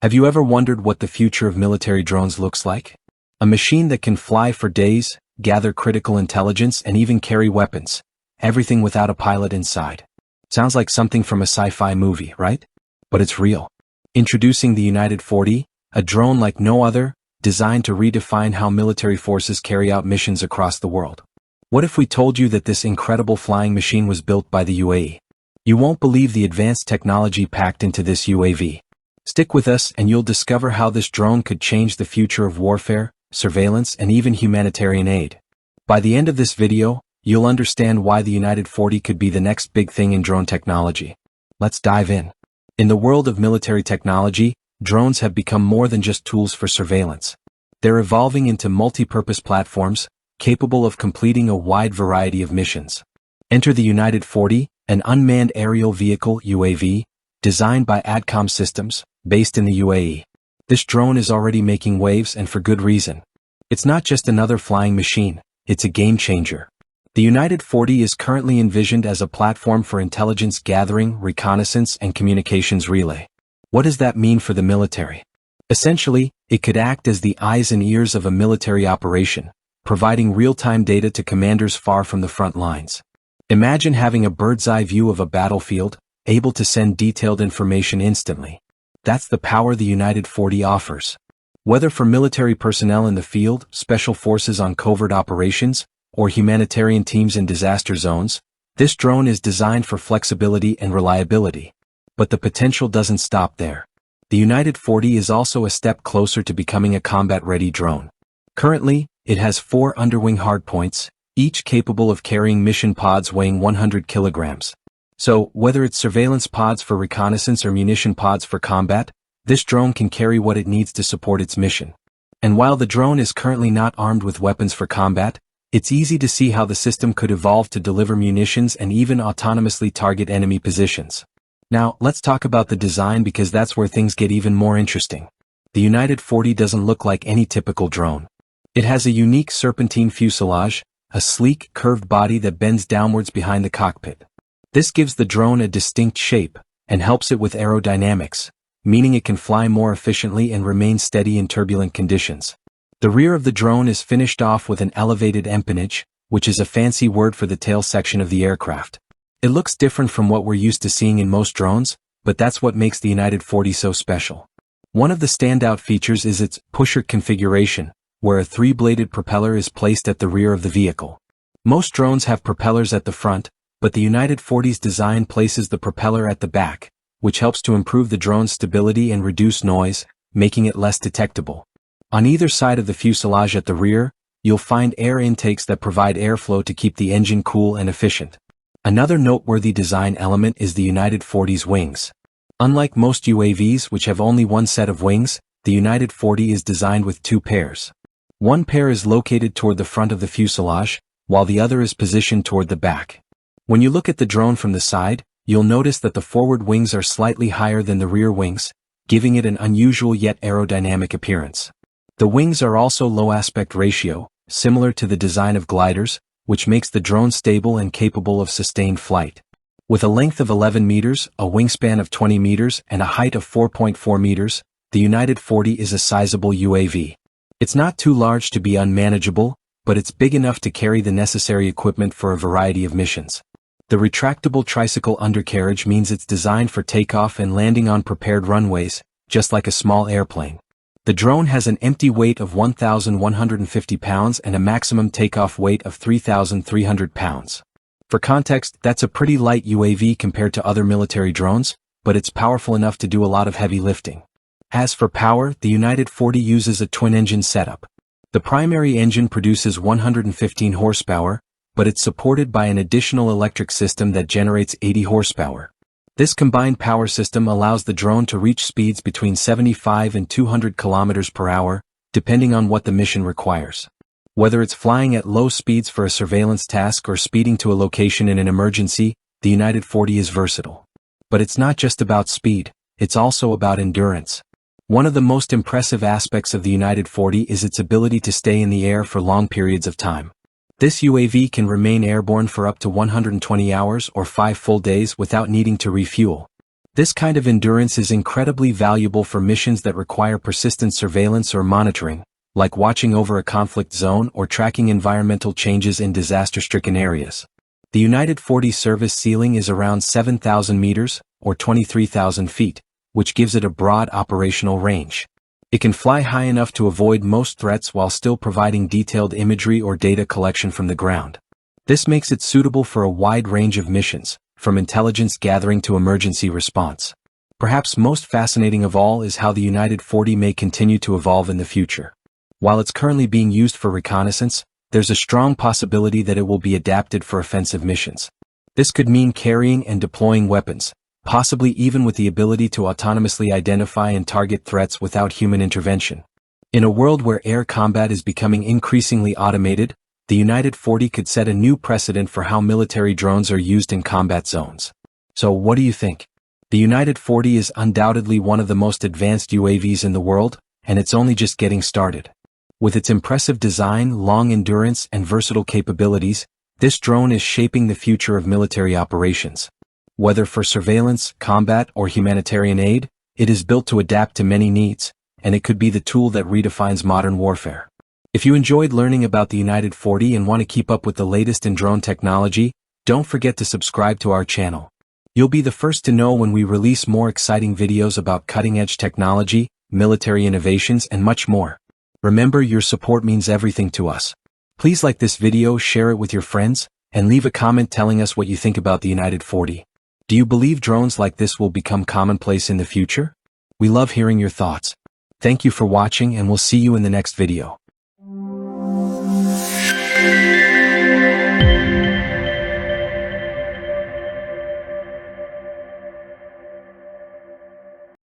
Have you ever wondered what the future of military drones looks like? A machine that can fly for days, gather critical intelligence, and even carry weapons. Everything without a pilot inside. Sounds like something from a sci-fi movie, right? But it's real. Introducing the United 40, a drone like no other, designed to redefine how military forces carry out missions across the world. What if we told you that this incredible flying machine was built by the UAE? You won't believe the advanced technology packed into this UAV. Stick with us and you'll discover how this drone could change the future of warfare, surveillance, and even humanitarian aid. By the end of this video, you'll understand why the United 40 could be the next big thing in drone technology. Let's dive in. In the world of military technology, drones have become more than just tools for surveillance. They're evolving into multi-purpose platforms, capable of completing a wide variety of missions. Enter the United 40, an unmanned aerial vehicle (UAV), designed by ADCOM Systems, based in the UAE. This drone is already making waves, and for good reason. It's not just another flying machine, it's a game changer. The United 40 is currently envisioned as a platform for intelligence gathering, reconnaissance, and communications relay. What does that mean for the military? Essentially, it could act as the eyes and ears of a military operation, providing real-time data to commanders far from the front lines. Imagine having a bird's-eye view of a battlefield, able to send detailed information instantly. That's the power the United 40 offers. Whether for military personnel in the field, special forces on covert operations, or humanitarian teams in disaster zones, this drone is designed for flexibility and reliability. But the potential doesn't stop there. The United 40 is also a step closer to becoming a combat-ready drone. Currently, it has 4 underwing hardpoints, each capable of carrying mission pods weighing 100 kilograms. So, whether it's surveillance pods for reconnaissance or munition pods for combat, this drone can carry what it needs to support its mission. And while the drone is currently not armed with weapons for combat, it's easy to see how the system could evolve to deliver munitions and even autonomously target enemy positions. Now, let's talk about the design, because that's where things get even more interesting. The United 40 doesn't look like any typical drone. It has a unique serpentine fuselage, a sleek, curved body that bends downwards behind the cockpit. This gives the drone a distinct shape, and helps it with aerodynamics, meaning it can fly more efficiently and remain steady in turbulent conditions. The rear of the drone is finished off with an elevated empennage, which is a fancy word for the tail section of the aircraft. It looks different from what we're used to seeing in most drones, but that's what makes the United 40 so special. One of the standout features is its pusher configuration, where a 3-bladed propeller is placed at the rear of the vehicle. Most drones have propellers at the front, but the United 40's design places the propeller at the back, which helps to improve the drone's stability and reduce noise, making it less detectable. On either side of the fuselage at the rear, you'll find air intakes that provide airflow to keep the engine cool and efficient. Another noteworthy design element is the United 40's wings. Unlike most UAVs, which have only one set of wings, the United 40 is designed with 2 pairs. One pair is located toward the front of the fuselage, while the other is positioned toward the back. When you look at the drone from the side, you'll notice that the forward wings are slightly higher than the rear wings, giving it an unusual yet aerodynamic appearance. The wings are also low aspect ratio, similar to the design of gliders, which makes the drone stable and capable of sustained flight. With a length of 11 meters, a wingspan of 20 meters, and a height of 4.4 meters, the United 40 is a sizable UAV. It's not too large to be unmanageable, but it's big enough to carry the necessary equipment for a variety of missions. The retractable tricycle undercarriage means it's designed for takeoff and landing on prepared runways, just like a small airplane. The drone has an empty weight of 1,150 pounds and a maximum takeoff weight of 3,300 pounds. For context, that's a pretty light UAV compared to other military drones, but it's powerful enough to do a lot of heavy lifting. As for power, the United 40 uses a twin-engine setup. The primary engine produces 115 horsepower, but it's supported by an additional electric system that generates 80 horsepower. This combined power system allows the drone to reach speeds between 75 and 200 kilometers per hour, depending on what the mission requires. Whether it's flying at low speeds for a surveillance task or speeding to a location in an emergency, the United 40 is versatile. But it's not just about speed, it's also about endurance. One of the most impressive aspects of the United 40 is its ability to stay in the air for long periods of time. This UAV can remain airborne for up to 120 hours or 5 full days without needing to refuel. This kind of endurance is incredibly valuable for missions that require persistent surveillance or monitoring, like watching over a conflict zone or tracking environmental changes in disaster-stricken areas. The United 40 service ceiling is around 7,000 meters, or 23,000 feet, which gives it a broad operational range. It can fly high enough to avoid most threats while still providing detailed imagery or data collection from the ground. This makes it suitable for a wide range of missions, from intelligence gathering to emergency response. Perhaps most fascinating of all is how the United 40 may continue to evolve in the future. While it's currently being used for reconnaissance, there's a strong possibility that it will be adapted for offensive missions. This could mean carrying and deploying weapons, possibly even with the ability to autonomously identify and target threats without human intervention. In a world where air combat is becoming increasingly automated, the United 40 could set a new precedent for how military drones are used in combat zones. So what do you think? The United 40 is undoubtedly one of the most advanced UAVs in the world, and it's only just getting started. With its impressive design, long endurance, and versatile capabilities, this drone is shaping the future of military operations. Whether for surveillance, combat, or humanitarian aid, it is built to adapt to many needs, and it could be the tool that redefines modern warfare. If you enjoyed learning about the United 40 and want to keep up with the latest in drone technology, don't forget to subscribe to our channel. You'll be the first to know when we release more exciting videos about cutting-edge technology, military innovations, and much more. Remember, your support means everything to us. Please like this video, share it with your friends, and leave a comment telling us what you think about the United 40. Do you believe drones like this will become commonplace in the future? We love hearing your thoughts. Thank you for watching, and we'll see you in the next video.